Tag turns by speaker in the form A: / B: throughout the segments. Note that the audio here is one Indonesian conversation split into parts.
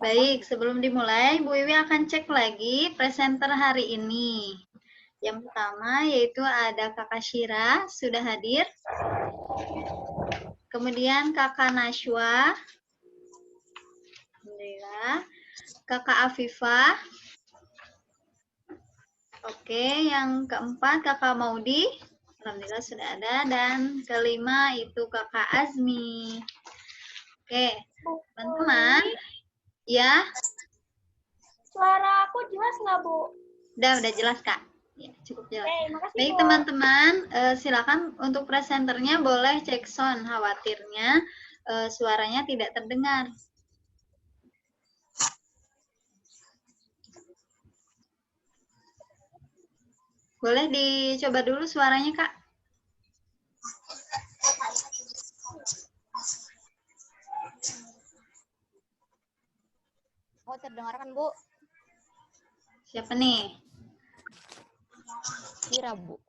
A: Baik, sebelum dimulai, Bu Wiwi akan cek lagi presenter hari ini. Yang pertama yaitu ada Kakak Syira, sudah hadir. Kemudian Kakak Nashwa. Alhamdulillah. Kakak Afifah. Oke, yang keempat Kakak Maudi. Alhamdulillah sudah ada. Dan kelima itu Kakak Azmi. Oke, teman-teman. Ya.
B: Suara aku jelas nggak, Bu?
A: Udah jelas, Kak. Ya, cukup jelas.
B: Oke, makasih,
A: Baik,
B: Bu.
A: teman-teman, silakan untuk presenternya boleh cek sound. Khawatirnya suaranya tidak terdengar. Boleh dicoba dulu suaranya, Kak.
B: Oh, terdengarkan, Bu.
A: Siapa nih?
B: Syira, Bu.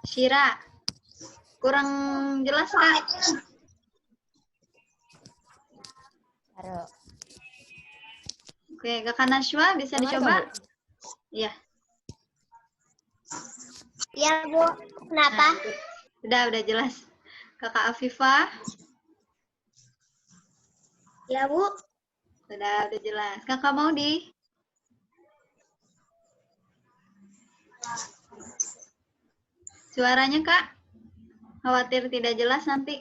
A: Syira. Kurang jelas, Kak.
B: Taruh.
A: Oke, Kakak Nashwa bisa dicoba? Iya.
B: Iya, Bu. Kenapa?
A: Udah jelas. Kakak Afifah?
B: Iya, Bu.
A: Udah jelas. Kakak Maudi? Suaranya, Kak? Khawatir tidak jelas nanti.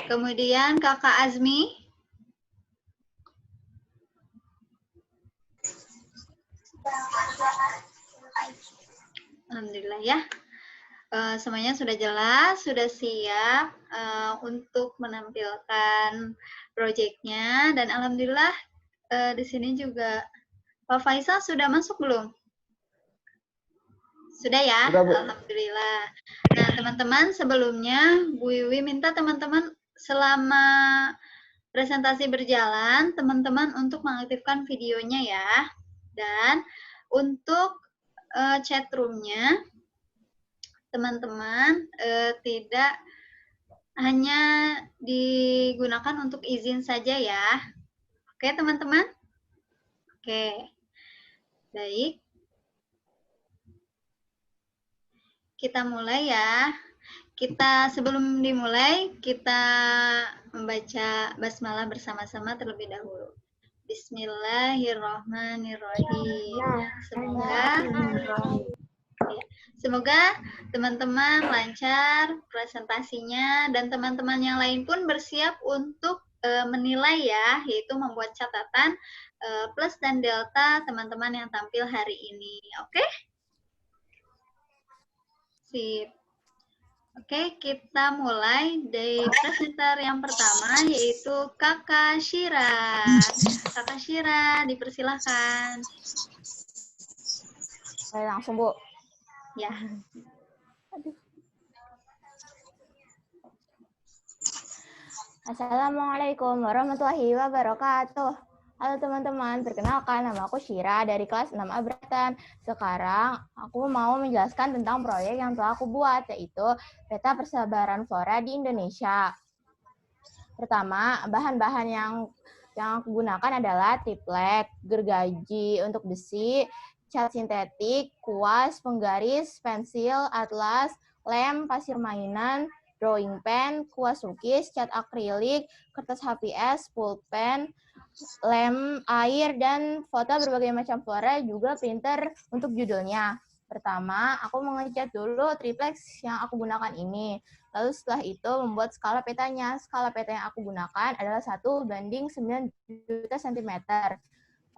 A: Kemudian Kakak Azmi? Alhamdulillah ya. Semuanya sudah jelas, sudah siap untuk menampilkan proyeknya, dan alhamdulillah di sini juga Pak Faisal sudah masuk belum? Sudah ya? Sudah, Bu. Alhamdulillah. Nah, teman-teman, sebelumnya Bu Wiwi minta teman-teman selama presentasi berjalan, teman-teman untuk mengaktifkan videonya ya. Dan untuk chat room-nya, teman-teman tidak hanya digunakan untuk izin saja ya. Oke, teman-teman? Oke. Baik. Kita mulai ya. Sebelum dimulai, kita membaca basmalah bersama-sama terlebih dahulu. Bismillahirrahmanirrahim. Semoga teman-teman lancar presentasinya, dan teman-teman yang lain pun bersiap untuk menilai ya, yaitu membuat catatan plus dan delta teman-teman yang tampil hari ini. Oke? Sip. Oke, kita mulai dari presenter yang pertama, yaitu Kakak Syira. Kakak Syira, dipersilahkan.
B: Saya langsung, Bu.
A: Ya.
B: Assalamualaikum warahmatullahi wabarakatuh. Halo teman-teman, perkenalkan nama aku Syira dari kelas 6A Beratan. Sekarang aku mau menjelaskan tentang proyek yang telah aku buat, yaitu peta persebaran flora di Indonesia. Pertama, bahan-bahan yang aku gunakan adalah triplek, gergaji untuk besi, cat sintetik, kuas, penggaris, pensil, atlas, lem, pasir mainan, drawing pen, kuas lukis, cat akrilik, kertas HPS, pulpen, lem air, dan foto berbagai macam flora, juga printer untuk judulnya. Pertama, aku mengecat dulu triplex yang aku gunakan ini. Lalu setelah itu membuat skala petanya. Skala peta yang aku gunakan adalah 1:9 juta cm.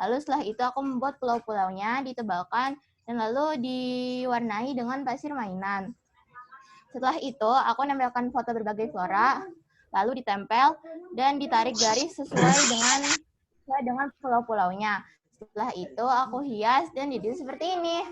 B: Lalu setelah itu aku membuat pulau-pulaunya, ditebalkan, dan lalu diwarnai dengan pasir mainan. Setelah itu, aku menempelkan foto berbagai flora, lalu ditempel dan ditarik garis sesuai dengan pulau-pulaunya. Setelah itu, aku hias dan jadi seperti ini.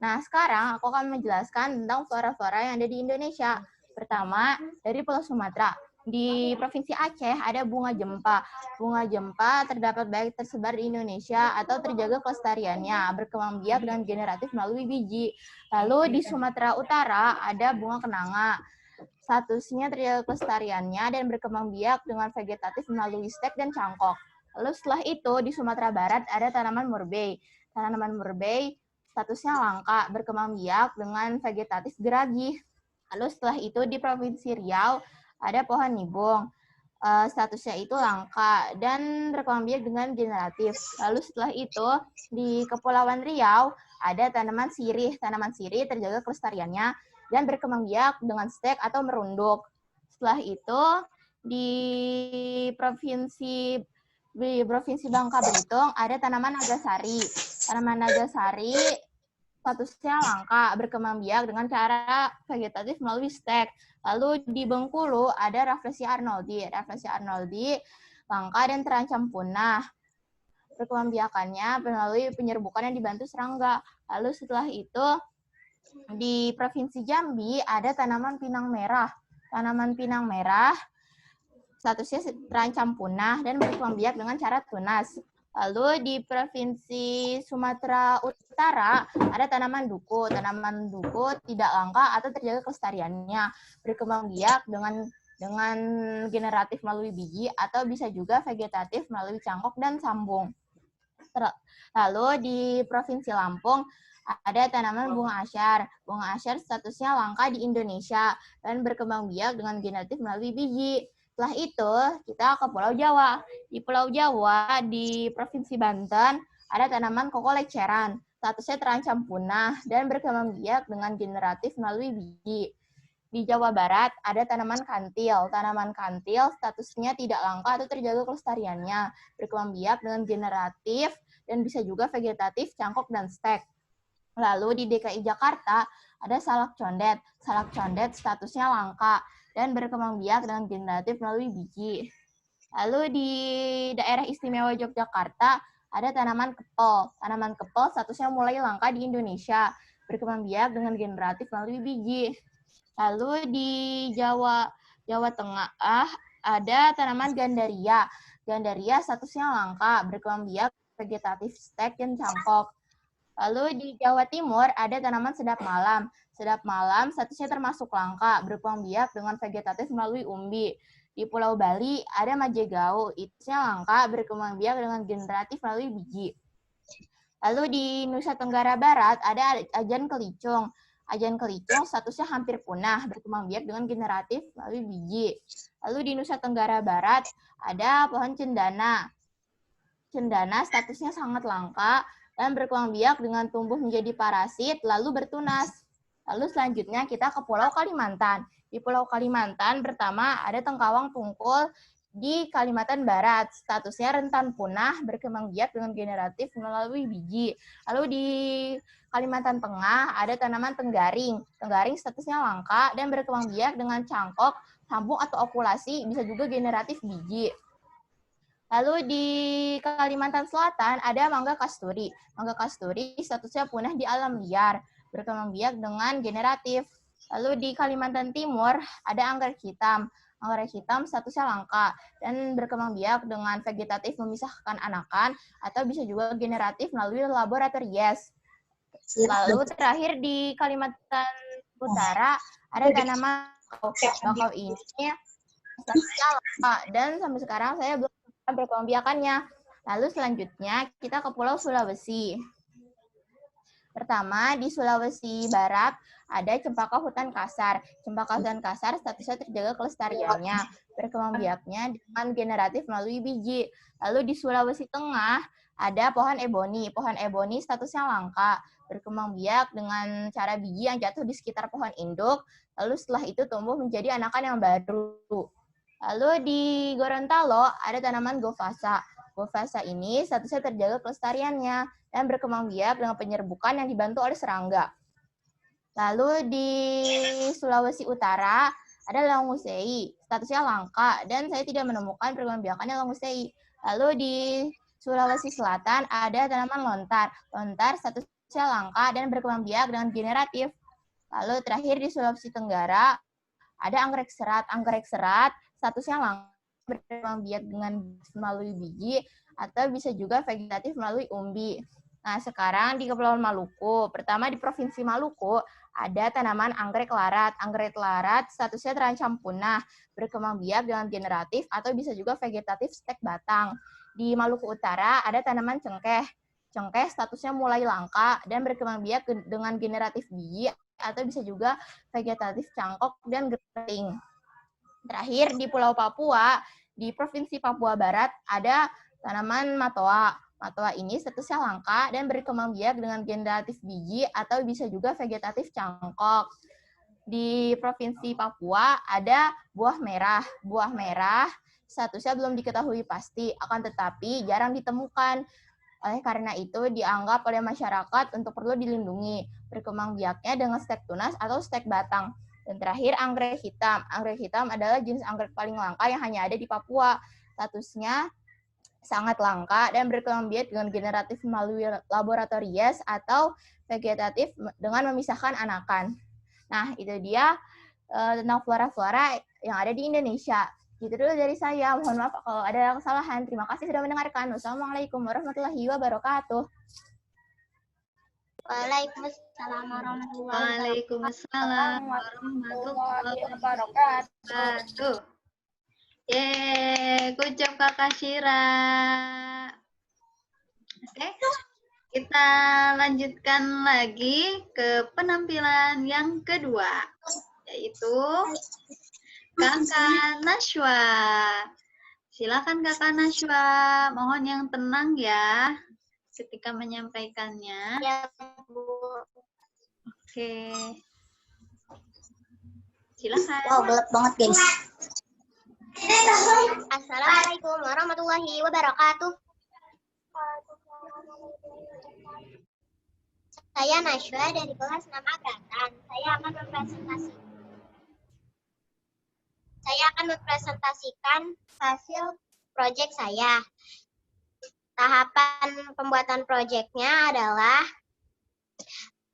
B: Nah, sekarang aku akan menjelaskan tentang flora-flora yang ada di Indonesia. Pertama, dari Pulau Sumatera. Di Provinsi Aceh ada bunga jempa. Bunga jempa terdapat baik tersebar di Indonesia atau terjaga kelestariannya, berkembang biak dan generatif melalui biji. Lalu di Sumatera Utara ada bunga kenanga. Statusnya terjaga kelestariannya dan berkembang biak dengan vegetatif melalui stek dan cangkok. Lalu setelah itu di Sumatera Barat ada tanaman murbei. Tanaman murbei statusnya langka, berkembang biak dengan vegetatif geragih. Lalu setelah itu di Provinsi Riau ada pohon nibung. Statusnya itu langka dan berkembang biak dengan generatif. Lalu setelah itu di Kepulauan Riau ada tanaman sirih. Tanaman sirih terjaga kelestariannya dan berkembang biak dengan stek atau merunduk. Setelah itu di Provinsi Bangka Belitung ada tanaman nagasari. Tanaman nagasari statusnya langka, berkembang biak dengan cara vegetatif melalui stek. Lalu di Bengkulu ada Rafflesia arnoldi. Rafflesia arnoldi langka dan terancam punah. Berkembang biakannya melalui penyerbukan yang dibantu serangga. Lalu setelah itu di Provinsi Jambi ada tanaman pinang merah. Tanaman pinang merah statusnya terancam punah dan berkembang biak dengan cara tunas. Lalu di Provinsi Sumatera Utara ada tanaman duku. Tanaman duku tidak langka atau terjaga kelestariannya, berkembang biak dengan generatif melalui biji atau bisa juga vegetatif melalui cangkok dan sambung. Lalu di Provinsi Lampung ada tanaman bunga asyar. Bunga asyar statusnya langka di Indonesia dan berkembang biak dengan generatif melalui biji. Setelah itu, kita ke Pulau Jawa. Di Pulau Jawa, di Provinsi Banten, ada tanaman koko leceran. Statusnya terancam punah dan berkembang biak dengan generatif melalui biji. Di Jawa Barat, ada tanaman kantil. Tanaman kantil statusnya tidak langka atau terjaga kelestariannya, berkembang biak dengan generatif dan bisa juga vegetatif, cangkok, dan stek. Lalu di DKI Jakarta, ada salak condet. Salak condet statusnya langka dan berkembang biak dengan generatif melalui biji. Lalu di daerah istimewa Yogyakarta ada tanaman kepel. Tanaman kepel statusnya mulai langka di Indonesia, berkembang biak dengan generatif melalui biji. Lalu di Jawa Tengah ada tanaman gandaria. Gandaria statusnya langka, berkembang biak vegetatif, stek, dan cangkok. Lalu di Jawa Timur ada tanaman sedap malam. Sedap malam statusnya termasuk langka, berkembang biak dengan vegetatif melalui umbi. Di Pulau Bali ada majegau, statusnya langka, berkembang biak dengan generatif melalui biji. Lalu di Nusa Tenggara Barat ada ajan kelicung. Ajan kelicung statusnya hampir punah, berkembang biak dengan generatif melalui biji. Lalu di Nusa Tenggara Barat ada pohon cendana. Cendana statusnya sangat langka dan berkembang biak dengan tumbuh menjadi parasit lalu bertunas. Lalu selanjutnya kita ke Pulau Kalimantan. Di Pulau Kalimantan pertama ada tengkawang tungkul di Kalimantan Barat. Statusnya rentan punah, berkembang biak dengan generatif melalui biji. Lalu di Kalimantan Tengah ada tanaman tenggaring. Tenggaring statusnya langka dan berkembang biak dengan cangkok, sambung atau okulasi, bisa juga generatif biji. Lalu di Kalimantan Selatan ada mangga kasturi. Mangga kasturi statusnya punah di alam liar, berkembang biak dengan generatif. Lalu di Kalimantan Timur ada anggrek hitam. Anggrek hitam statusnya langka dan berkembang biak dengan vegetatif memisahkan anakan atau bisa juga generatif melalui laboratorium. Lalu terakhir di Kalimantan Utara ada tanaman bakau. Bakau ini statusnya langka dan sampai sekarang saya belum berkembang biakannya. Lalu selanjutnya kita ke Pulau Sulawesi. Pertama di Sulawesi Barat ada cempaka hutan kasar. Cempaka hutan kasar statusnya terjaga kelestariannya, berkembang biaknya dengan generatif melalui biji. Lalu di Sulawesi Tengah ada pohon eboni. Pohon eboni statusnya langka, berkembang biak dengan cara biji yang jatuh di sekitar pohon induk. Lalu setelah itu tumbuh menjadi anakan yang baru. Lalu di Gorontalo ada tanaman Gofasa. Gofasa ini statusnya terjaga kelestariannya dan berkembang biak dengan penyerbukan yang dibantu oleh serangga. Lalu di Sulawesi Utara ada Longusei, statusnya langka dan saya tidak menemukan perkembang biakannya Longusei. Lalu di Sulawesi Selatan ada tanaman lontar. Lontar statusnya langka dan berkembang biak dengan generatif. Lalu terakhir di Sulawesi Tenggara ada anggrek serat. Anggrek serat statusnya langka, berkembang biak dengan melalui biji, atau bisa juga vegetatif melalui umbi. Nah, sekarang di Kepulauan Maluku, pertama di Provinsi Maluku, ada tanaman anggrek larat. Anggrek larat statusnya terancam punah, berkembang biak dengan generatif atau bisa juga vegetatif stek batang. Di Maluku Utara ada tanaman cengkeh. Cengkeh statusnya mulai langka dan berkembang biak dengan generatif biji atau bisa juga vegetatif cangkok dan geriting. Terakhir di Pulau Papua, di Provinsi Papua Barat ada tanaman matoa. Matoa ini statusnya langka dan berkembang biak dengan generatif biji atau bisa juga vegetatif cangkok. Di Provinsi Papua ada buah merah. Buah merah statusnya belum diketahui pasti, akan tetapi jarang ditemukan. Oleh karena itu dianggap oleh masyarakat untuk perlu dilindungi. Berkembang biaknya dengan stek tunas atau stek batang. Dan terakhir anggrek hitam. Anggrek hitam adalah jenis anggrek paling langka yang hanya ada di Papua. Statusnya sangat langka dan berkembang biak dengan generatif melalui laboratorias atau vegetatif dengan memisahkan anakan. Nah, itu dia tentang flora-flora yang ada di Indonesia. Gitu dulu dari saya. Mohon maaf kalau ada kesalahan. Terima kasih sudah mendengarkan. Wassalamualaikum warahmatullahi wabarakatuh.
C: Waalaikumsalam warahmatullahi
A: wabarakatuh. Yeay, good job Kakak Syira. Oke, kita lanjutkan lagi ke penampilan yang kedua, yaitu Kakak Nashwa. Silakan Kakak Nashwa, mohon yang tenang ya ketika menyampaikannya.
C: Ya, Bu.
A: Oke. Silakan.
C: Wow, gelap banget, guys. Assalamualaikum warahmatullahi wabarakatuh. Saya Nashwa dari kelas 6 Abratan. Saya akan mempresentasikan hasil proyek saya. Tahapan pembuatan proyeknya adalah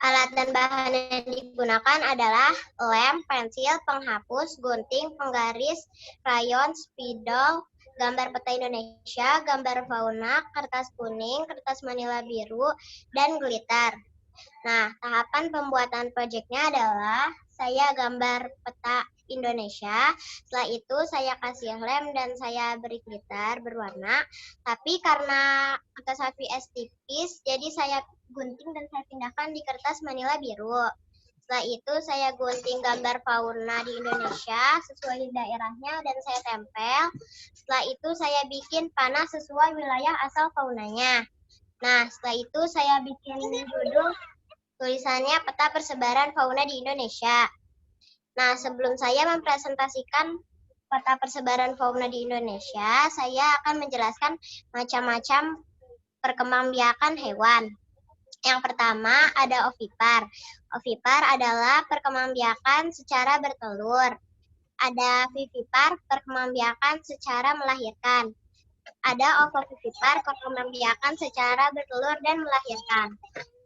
C: alat dan bahan yang digunakan adalah lem, pensil, penghapus, gunting, penggaris, krayon, spidol, gambar peta Indonesia, gambar fauna, kertas kuning, kertas manila biru, dan glitter. Nah, tahapan pembuatan proyeknya adalah saya gambar peta Indonesia, setelah itu saya kasih lem dan saya beri glitter berwarna, tapi karena kertas HVS tipis, jadi saya gunting dan saya pindahkan di kertas manila biru. Setelah itu saya gunting gambar fauna di Indonesia sesuai daerahnya dan saya tempel. Setelah itu saya bikin panah sesuai wilayah asal faunanya. Nah, setelah itu saya bikin judul tulisannya peta persebaran fauna di Indonesia. Nah, sebelum saya mempresentasikan peta persebaran fauna di Indonesia, saya akan menjelaskan macam-macam perkembangbiakan hewan. Yang pertama ada ovipar. Ovipar adalah perkembangbiakan secara bertelur. Ada vivipar, perkembangbiakan secara melahirkan. Ada ovovivipar, perkembangbiakan secara bertelur dan melahirkan.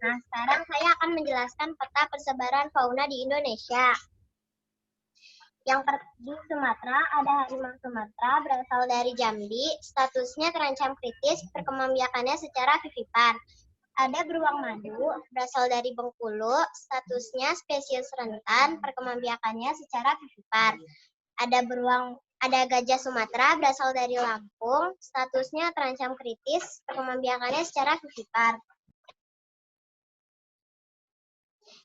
C: Nah, sekarang saya akan menjelaskan peta persebaran fauna di Indonesia. Di Sumatera ada harimau Sumatera berasal dari Jambi, statusnya terancam kritis, perkembangbiakannya secara vivipar. Ada beruang madu berasal dari Bengkulu, statusnya spesies rentan, perkembangbiakannya secara vivipar. Ada gajah Sumatera berasal dari Lampung, statusnya terancam kritis, perkembangbiakannya secara vivipar.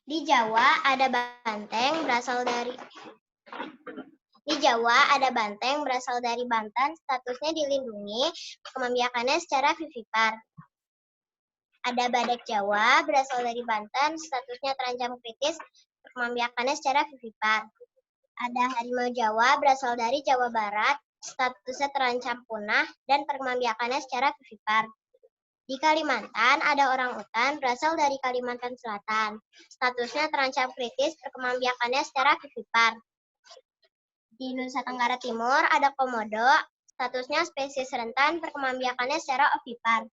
C: Di Jawa ada banteng berasal dari Banten, statusnya dilindungi, perkembangbiakannya secara vivipar. Ada badak Jawa berasal dari Banten, statusnya terancam kritis, perkembangbiakannya secara vivipar. Ada harimau Jawa berasal dari Jawa Barat, statusnya terancam punah, dan perkembangbiakannya secara vivipar. Di Kalimantan ada orangutan berasal dari Kalimantan Selatan, statusnya terancam kritis, perkembangbiakannya secara vivipar. Di Nusa Tenggara Timur ada komodo, statusnya spesies rentan, perkembangbiakannya secara ovipar.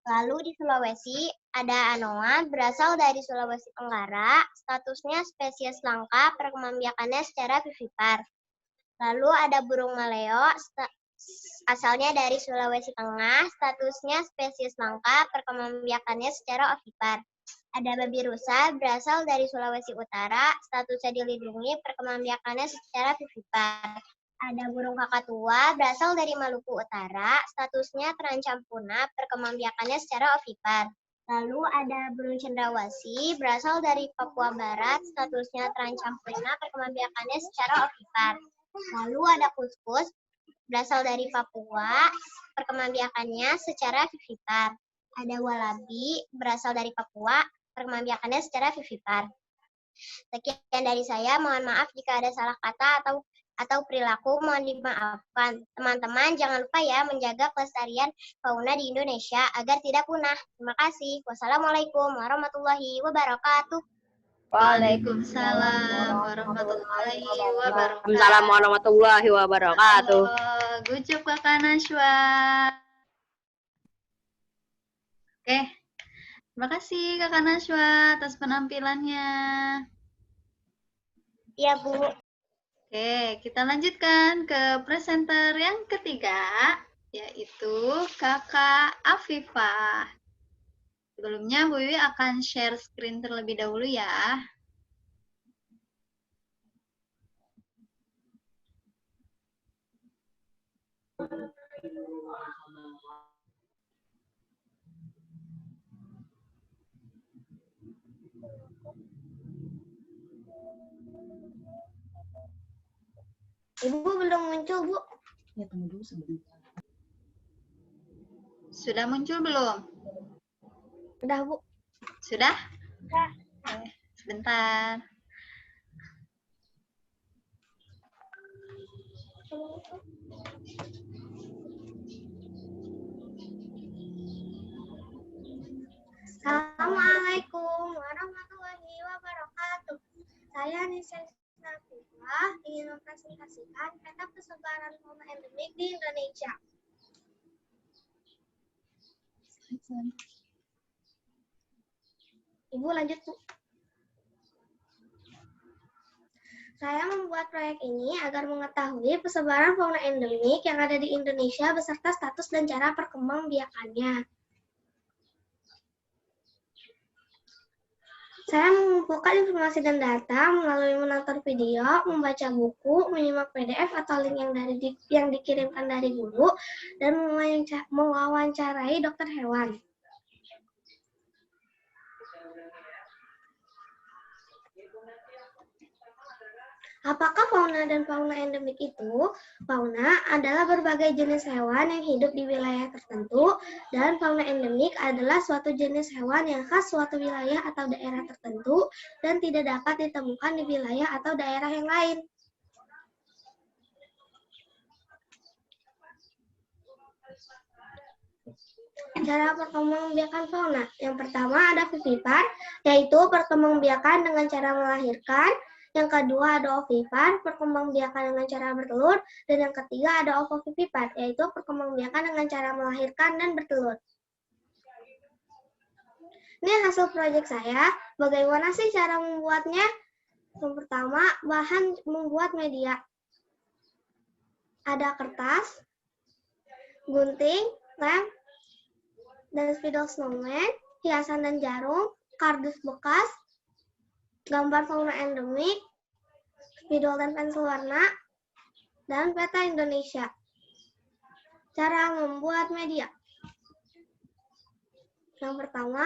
C: Lalu di Sulawesi ada anoa berasal dari Sulawesi Tenggara, statusnya spesies langka, perkembangbiakannya secara vivipar. Lalu ada burung maleo, asalnya dari Sulawesi Tengah, statusnya spesies langka, perkembangbiakannya secara ovipar. Ada babi rusa, berasal dari Sulawesi Utara, statusnya dilindungi, perkembangbiakannya secara vivipar. Ada burung kakatua, berasal dari Maluku Utara, statusnya terancam punah, perkembangbiakannya secara ovipar. Lalu ada burung cendrawasih, berasal dari Papua Barat, statusnya terancam punah, perkembangbiakannya secara ovipar. Lalu ada kuskus, berasal dari Papua, perkembangbiakannya secara vivipar. Ada walabi, berasal dari Papua, perkembangbiakannya secara vivipar. Sekian dari saya, mohon maaf jika ada salah kata atau perilaku, mohon dimaafkan. Teman-teman jangan lupa ya menjaga kelestarian fauna di Indonesia agar tidak punah. Terima kasih. Wassalamualaikum warahmatullahi wabarakatuh.
A: Waalaikumsalam warahmatullahi wabarakatuh.
D: Waalaikumsalam warahmatullahi wabarakatuh.
A: Good job Kakak Najwa. Oke, terima kasih Kakak Najwa atas penampilannya.
C: Iya, Bu.
A: Oke, kita lanjutkan ke presenter yang ketiga, yaitu Kakak Afifah. Sebelumnya, Bu Wiwi akan share screen terlebih dahulu ya.
C: Ibu belum muncul, Bu.
D: Ya, tunggu dulu sebentar.
A: Sudah muncul belum?
C: Udah, Bu.
A: Sudah? Oke, sebentar.
C: Assalamualaikum warahmatullahi wabarakatuh. Saya Nisa Nafifah ingin mempresentasikan peta persebaran fauna endemik di Indonesia. Ibu lanjut, Bu. Saya membuat proyek ini agar mengetahui persebaran fauna endemik yang ada di Indonesia beserta status dan cara perkembangbiakannya. Saya mengumpulkan informasi dan data melalui menonton video, membaca buku, menyimak PDF atau link yang dikirimkan dari guru, dan mewawancarai dokter hewan. Apakah fauna dan fauna endemik itu? Fauna adalah berbagai jenis hewan yang hidup di wilayah tertentu, dan fauna endemik adalah suatu jenis hewan yang khas suatu wilayah atau daerah tertentu dan tidak dapat ditemukan di wilayah atau daerah yang lain. Cara perkembangbiakan fauna. Yang pertama ada vivipar, yaitu perkembangbiakan dengan cara melahirkan. Yang kedua ada ovipar, perkembangbiakan dengan cara bertelur. Dan yang ketiga ada ovovivipar, yaitu perkembangbiakan dengan cara melahirkan dan bertelur. Ini hasil proyek saya. Bagaimana sih cara membuatnya? Yang pertama, bahan membuat media. Ada kertas, gunting, lem, dan spidol snowman, hiasan dan jarum, kardus bekas, gambar fauna endemik, spidol dan pensil warna, dan peta Indonesia. Cara membuat media. Yang pertama,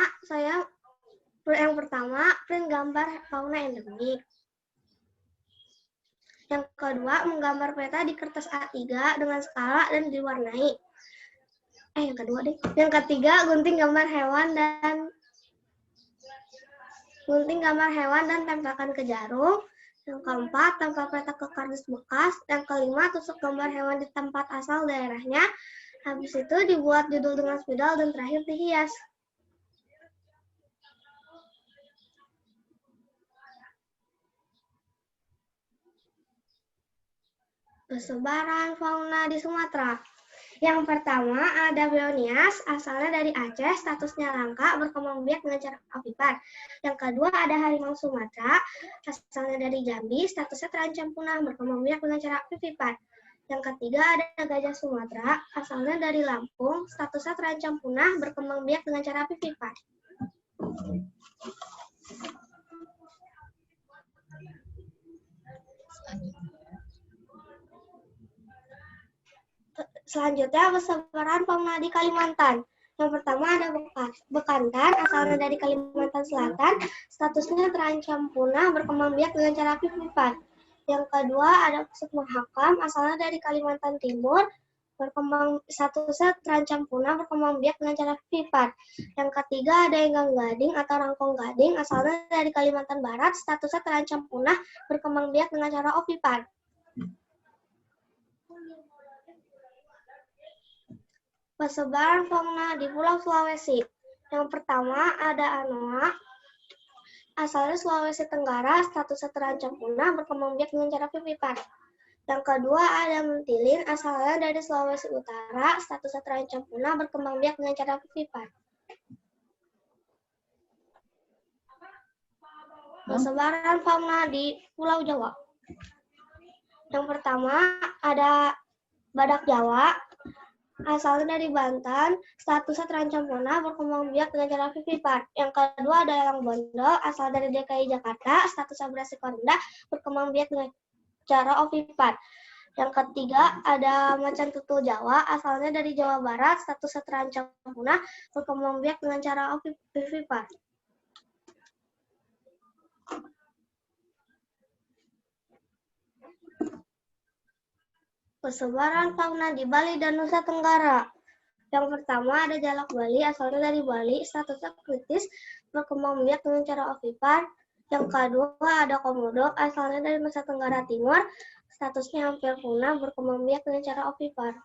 C: print gambar fauna endemik. Yang kedua, menggambar peta di kertas A3 dengan skala dan diwarnai. Yang ketiga, gunting gambar hewan dan tempelkan ke jarum. Yang keempat, tempel peta ke kardus bekas. Yang kelima, tusuk gambar hewan di tempat asal daerahnya. Habis itu dibuat judul dengan spidol dan terakhir dihias. Persebaran fauna di Sumatera. Yang pertama ada Beonias, asalnya dari Aceh, statusnya langka, berkembang biak dengan cara avivar. Yang kedua ada harimau Sumatera, asalnya dari Jambi, statusnya terancam punah, berkembang biak dengan cara avivar. Yang ketiga ada gajah Sumatera, asalnya dari Lampung, statusnya terancam punah, berkembang biak dengan cara avivar. Selanjutnya persebaran fauna di Kalimantan. Yang pertama ada bekantan, asalnya dari Kalimantan Selatan, statusnya terancam punah, berkembang biak dengan cara avivar. Yang kedua ada pusat mahakam, asalnya dari Kalimantan Timur, statusnya terancam punah, berkembang biak dengan cara avivar. Yang ketiga ada enggang gading atau rangkong gading, asalnya dari Kalimantan Barat, statusnya terancam punah, berkembang biak dengan cara ovivar. Persebaran fauna di Pulau Sulawesi. Yang pertama ada anoa, asalnya Sulawesi Tenggara, statusnya terancam punah, berkembang biak dengan cara avivar. Yang kedua ada mentilin, asalnya dari Sulawesi Utara, statusnya terancam punah, berkembang biak dengan cara avivar. Persebaran fauna di Pulau Jawa. Yang pertama ada badak Jawa, asalnya dari Banten, statusnya terancam punah, berkembang biak dengan cara avivar. Yang kedua ada elang bondol, asal dari DKI Jakarta, statusnya beresiko rendah, berkembang biak dengan cara ovivar. Yang ketiga ada macan tutul Jawa, asalnya dari Jawa Barat, statusnya terancam punah, berkembang biak dengan cara ovivar. Persebaran fauna di Bali dan Nusa Tenggara. Yang pertama ada jalak Bali, asalnya dari Bali, statusnya kritis, berkembang biak dengan cara ovivar. Yang kedua ada komodo, asalnya dari Nusa Tenggara Timur, statusnya hampir punah, berkembang biak dengan cara ovivar.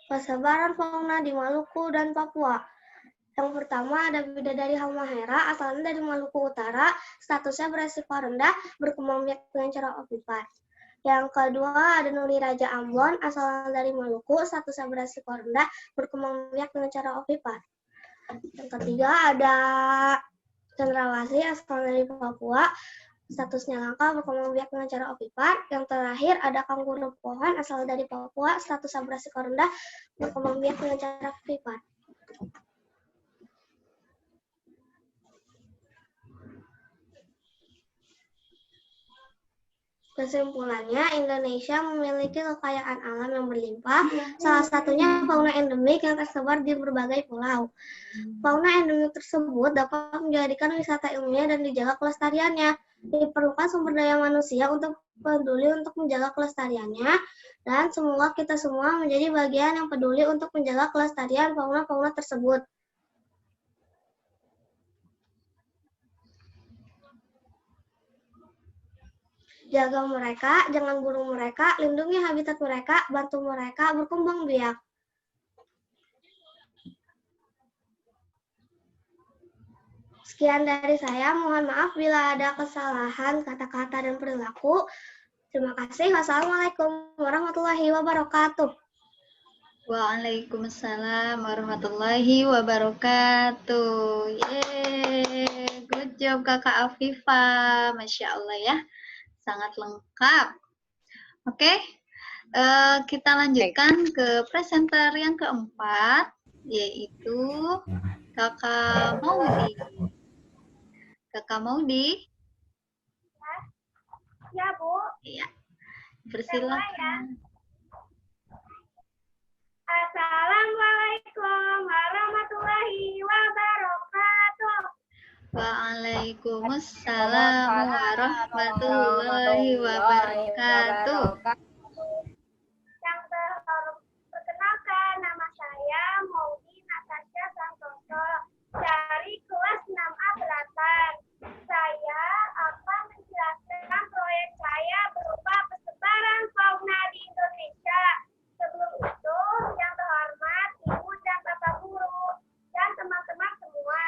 C: Persebaran fauna di Maluku dan Papua. Yang pertama ada bidadari halmahera, asalnya dari Maluku Utara, statusnya beresiko rendah, berkembang biak dengan cara ovivar. Yang kedua ada nuri raja Ambon, asalnya dari Maluku, statusnya beresiko rendah, berkembang biak dengan cara ovivar. Yang ketiga ada cendrawasih, asalnya dari Papua, statusnya langka, berkembang biak dengan cara ovivar. Yang terakhir ada kanguru pohon, asal dari Papua, statusnya beresiko rendah, berkembang biak dengan cara ovivar. Kesimpulannya, Indonesia memiliki kekayaan alam yang berlimpah, salah satunya fauna endemik yang tersebar di berbagai pulau. Fauna endemik tersebut dapat menjadikan wisata ilmiah dan dijaga kelestariannya. Diperlukan sumber daya manusia untuk peduli untuk menjaga kelestariannya, dan semoga kita semua menjadi bagian yang peduli untuk menjaga kelestarian fauna-fauna tersebut. Jaga mereka, jangan bunuh mereka, lindungi habitat mereka, bantu mereka berkembang biak. Sekian dari saya, mohon maaf bila ada kesalahan kata-kata dan perilaku. Terima kasih. Wassalamualaikum warahmatullahi wabarakatuh.
A: Waalaikumsalam warahmatullahi wabarakatuh. Yeay, good job Kakak Afifa, Masya Allah ya, sangat lengkap. Oke, kita lanjutkan ke presenter yang keempat, yaitu Kakak Maudi. Kakak Maudi?
C: Ya, Bu.
A: Iya, persilakan.
C: Assalamualaikum warahmatullahi wabarakatuh.
A: Waalaikumsalam warahmatullahi wabarakatuh.
C: Yang perkenalkan, nama saya Maudi Natasha Santoso dari kelas 6A Belatan. Saya akan menjelaskan proyek saya berupa persebaran fauna di Indonesia. Sebelum itu, yang terhormat Ibu dan Bapak Guru dan teman-teman semua.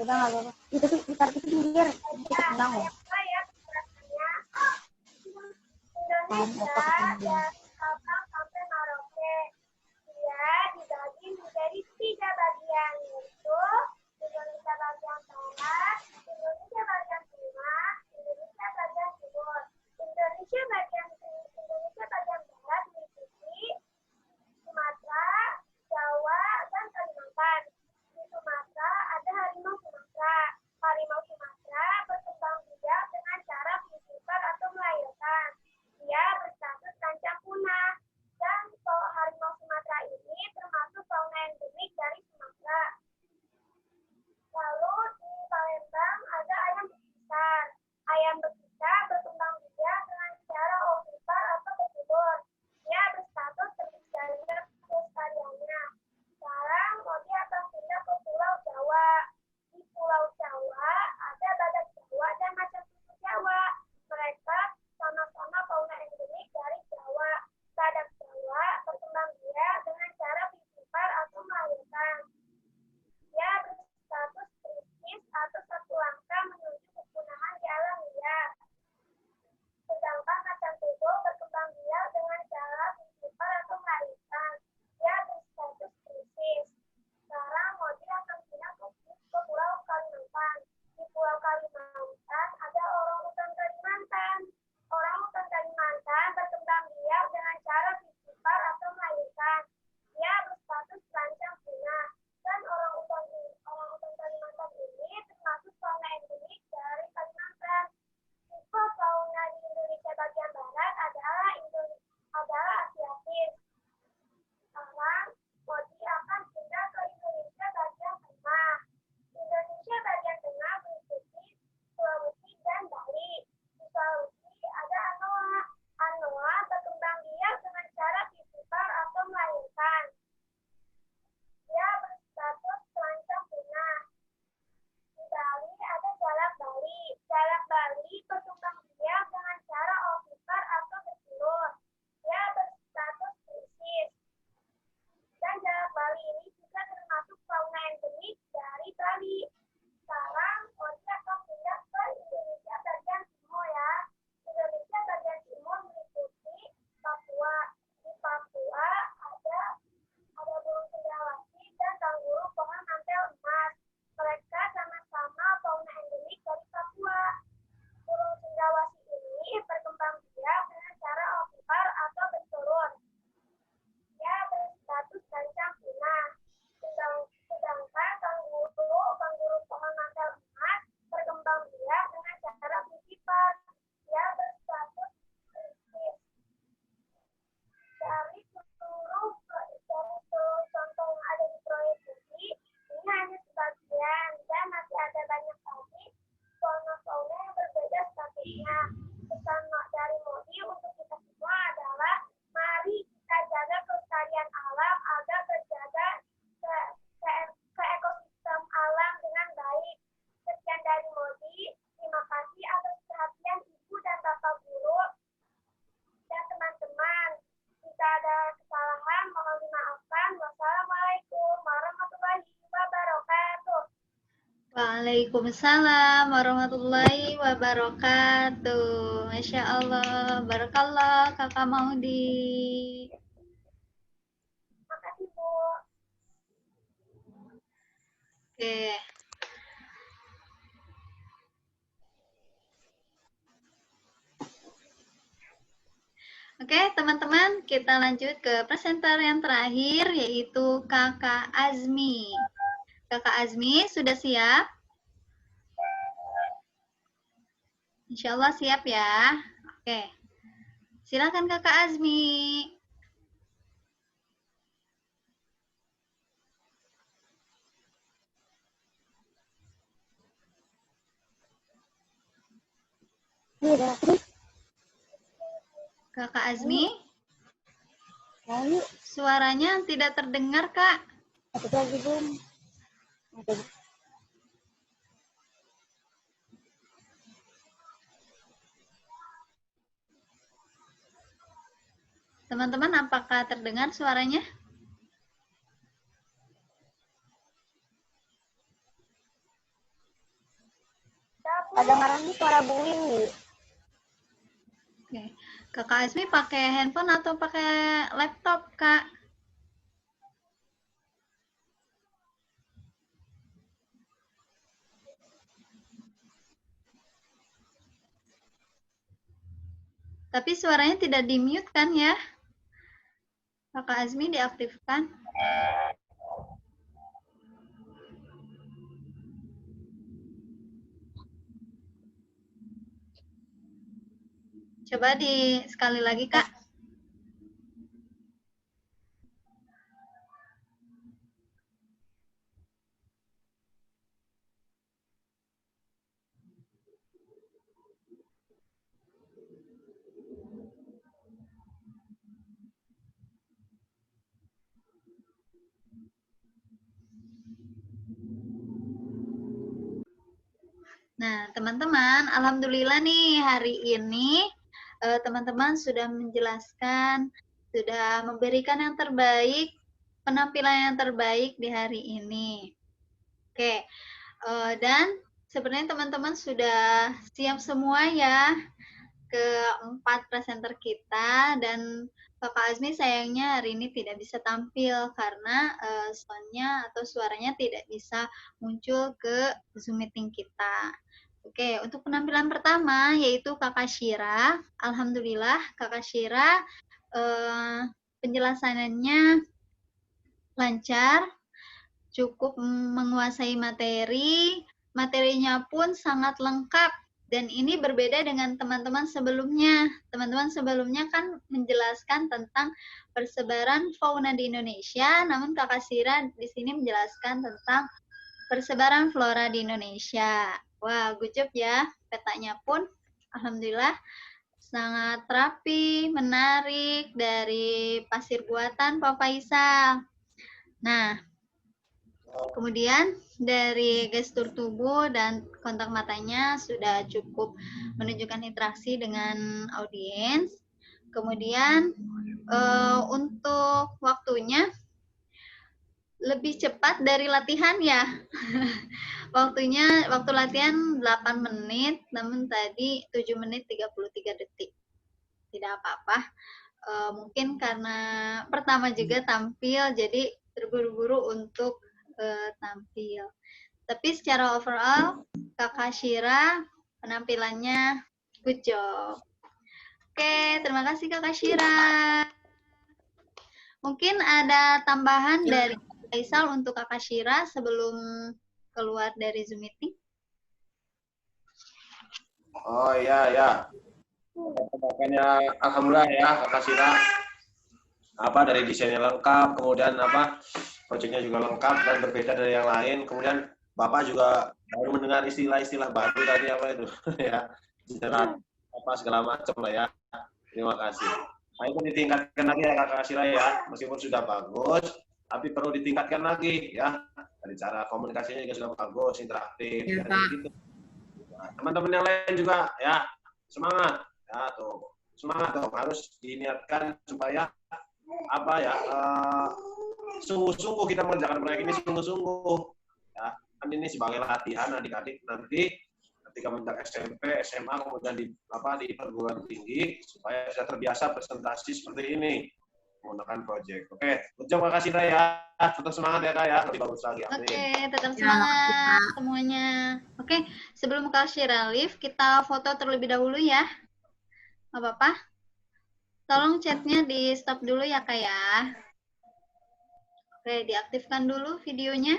B: Udah nggak apa-apa. Itu tuh ditaruh itu pinggir. Kita tenang loh.
C: Indonesia dari Sabang sampai Merauke. Dia dibagi menjadi 3 bagian, yaitu Indonesia bagian barat, Indonesia bagian tengah, Indonesia bagian timur. Indonesia bagian barat meliputi Sumatera, Jawa, dan Kalimantan. Di Sumatera ada harimau Sumatera. Harimau Sumatera berkembang biak dengan cara vivipar atau melahirkan. Dia berstatus terancam punah. Dan harimau Sumatera ini termasuk fauna endemik dari Sumatera. Lalu di Palembang ada ayam bekisar. Ayam bekisar berkembang biak dengan cara ovipar atau bertelur. Dia berstatus terjaga kelestariannya. Sekarang Modi akan pindah ke Pulau Jawa. Di Pulau Jawa ada badak Jawa dan macan tutul Jawa. Mereka sama-sama fauna endemik dari Jawa. Badak Jawa berkembang biak dengan cara vivipar atau melahirkan. Dia berstatus kritis atau satu langkah menuju kepunahan di alam liar. Sedangkan macan tutul berkembang biak dengan cara vivipar atau melahirkan. Dia berstatus kritis. Sekarang Modi akan pindah ke Pulau Kalimantan. Di Pulau Kalimantan ada orangutan Kalimantan. Orangutan Kalimantan berkembang biak dengan cara vivipar atau melahirkan. Dia berstatus terancam punah. Dan orangutan Kalimantan ini termasuk fauna endemik dari Kalimantan. Tipe fauna di Indonesia bagian barat adalah Asiatis. Sekarang Modi akan pindah ke Indonesia bagian tengah. Indonesia bagian tengah meliputi Sulawesi dan Bali. Di Sulawesi ada anoa. Anoa berkembang biak dengan cara vivipar atau melahirkan. Dia berstatus terancam punah. Di Bali ada jalak Bali. Jalak Bali berkembang biak dengan cara ovipar atau bertelur. Dia berstatus krisis. Dan jalak Bali ini juga termasuk fauna endemik dari Bali. Sekarang Modi akan pindah ke Indonesia bagian timur ya. Indonesia bagian timur meliputi Papua. Di Papua ada burung cendrawasih dan kanguru pohon mantel emas. Mereka sama-sama fauna endemik dari Papua. Burung cendrawasih ini berkembang biak dengan cara ovipar atau bertelur. Dia berstatus terancam punah. Sedangkan kanguru pohon mantel emas berkembang biak dengan cara vivipar. Dia berstatus kritis. Dari seluruh contoh yang ada di proyek ini hanya sebagian dan masih ada banyak lagi fauna-fauna yang berbeda statusnya. Pesan dari Modi untuk kita semua adalah mari kita jaga kelestarian alam agar terjaga ke ekosistem alam dengan baik. Sekian dari Modi. Terima kasih atas perhatian Ibu dan Bapak Guru dan teman-teman. Jika ada kesalahan, mohon dimaafkan. Wassalamualaikum warahmatullahi wabarakatuh.
A: Waalaikumsalam warahmatullahi wabarakatuh. Masya Allah, barakallah Kakak Maudi.
C: Makasih, Bu.
A: Oke. Oke, teman-teman, kita lanjut ke presenter yang terakhir, yaitu Kakak Azmi. Kakak Azmi, sudah siap? Insya Allah siap ya. Oke, silakan Kakak Azmi. Kakak Azmi, suaranya tidak terdengar, Kak. Teman-teman, apakah terdengar suaranya?
C: suara Bu Windy.
A: Oke. Kakak Asmi pakai handphone atau pakai laptop, Kak? Tapi suaranya tidak di-mute kan ya? Kakak Azmi diaktifkan. Coba sekali lagi, Kak. Nah, teman-teman, alhamdulillah nih hari ini teman-teman sudah menjelaskan, sudah memberikan yang terbaik, penampilan yang terbaik di hari ini. Oke, dan sebenarnya teman-teman sudah siap semua ya keempat presenter kita, dan Kakak Azmi sayangnya hari ini tidak bisa tampil karena soundnya atau suaranya tidak bisa muncul ke Zoom meeting kita. Oke, untuk penampilan pertama yaitu Kakak Syira. Alhamdulillah Kakak Syira penjelasannya lancar, cukup menguasai materi, materinya pun sangat lengkap. Dan ini berbeda dengan teman-teman sebelumnya. Teman-teman sebelumnya kan menjelaskan tentang persebaran fauna di Indonesia, namun Kakak Syira di sini menjelaskan tentang persebaran flora di Indonesia. Wah, good job ya. Petanya pun alhamdulillah sangat rapi, menarik dari pasir buatan Pak Faisal. Nah, kemudian dari gestur tubuh dan kontak matanya sudah cukup menunjukkan interaksi dengan audiens. Kemudian untuk waktunya lebih cepat dari latihan ya. Waktu latihan 8 menit, namun tadi 7 menit 33 detik. Tidak apa-apa. Mungkin karena pertama juga tampil, jadi terburu-buru untuk tampil. Tapi secara overall, Kakak Syira penampilannya good job. Oke, terima kasih Kakak Syira. Mungkin ada tambahan dari Faisal untuk Kakak Syira sebelum keluar dari Zoom meeting?
E: Oh iya ya. Makanya alhamdulillah ya Kakak Syira. Dari desainnya lengkap, kemudian proyeknya juga lengkap dan berbeda dari yang lain. Kemudian Bapak juga baru mendengar istilah-istilah baru tadi itu ya. Segala macam lah ya. Terima kasih. Nah, itu ditingkatkan lagi ya Kakak Syira ya. Meskipun sudah bagus, tapi perlu ditingkatkan lagi ya. Dari cara komunikasinya juga sudah bagus, interaktif, ya, gitu. Teman-teman yang lain juga ya semangat ya semangat harus diniatkan supaya sungguh-sungguh kita mengerjakan proyek ini sungguh-sungguh ya, kan ini sebagai latihan adik-adik nanti ketika menjak SMP, SMA kemudian di perguruan tinggi supaya sudah terbiasa presentasi seperti ini menggunakan proyek. Oke, terima kasih ya. Tetap semangat ya Kak ya. Lebih bagus lagi. Amin.
A: Oke, tetap semangat semuanya. Oke, sebelum Kak Syira live, kita foto terlebih dahulu ya. Nggak apa-apa? Tolong chatnya di stop dulu ya Kak ya. Oke, diaktifkan dulu videonya.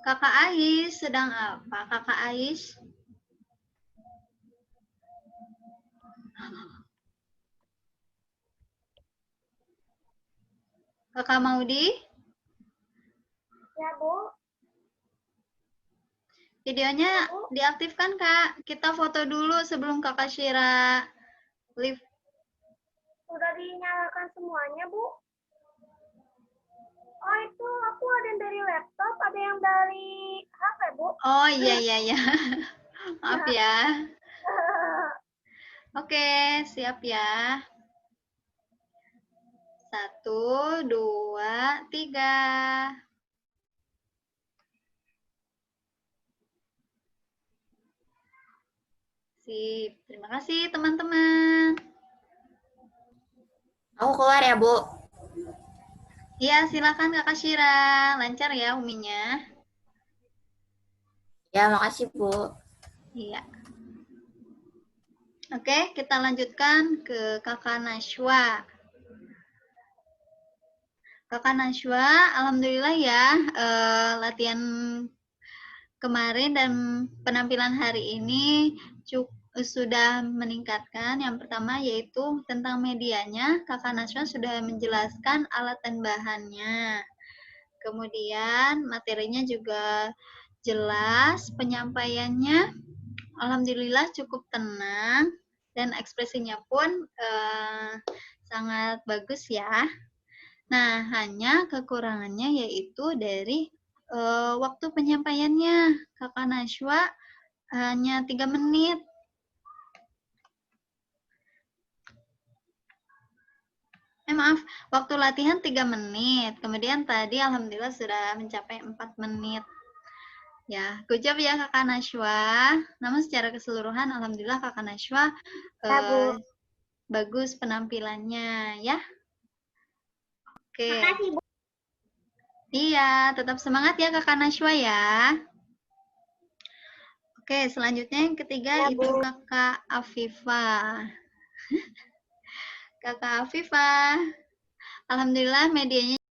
A: Kakak Ais sedang apa? Kakak Ais? Kakak Maudi?
C: Ya, Bu.
A: Videonya diaktifkan, Kak. Kita foto dulu sebelum Kakak Syira live.
C: Udah dinyalakan semuanya, Bu. Oh, itu aku ada yang dari laptop, ada yang dari HP, Bu.
A: Oh, iya. Maaf ya. Oke, siap ya. 1, 2, 3. Sip. Terima kasih teman-teman.
B: Aku keluar ya, Bu.
A: Iya, silakan Kakak Syira. Lancar ya uminya.
B: Ya, makasih, Bu.
A: Iya. Oke, kita lanjutkan ke Kakak Nashwa. Kakak Nashwa, alhamdulillah ya, latihan kemarin dan penampilan hari ini sudah meningkatkan. Yang pertama yaitu tentang medianya, Kakak Nashwa sudah menjelaskan alat dan bahannya. Kemudian materinya juga jelas, penyampaiannya alhamdulillah cukup tenang dan ekspresinya pun sangat bagus ya. Nah, hanya kekurangannya yaitu dari waktu penyampaiannya. Kakak Nashwa hanya 3 menit. Maaf, waktu latihan 3 menit. Kemudian tadi alhamdulillah sudah mencapai 4 menit. Ya, good job ya Kakak Nashwa. Namun secara keseluruhan alhamdulillah Kakak Nashwa bagus penampilannya ya. Oke.
C: Makasih, Bu.
A: Iya, tetap semangat ya Kakak Nashwa ya. Oke, selanjutnya yang ketiga
C: Ya,
A: itu
C: Bu.
A: Kakak Afifah. Kakak Afifah. Alhamdulillah medianya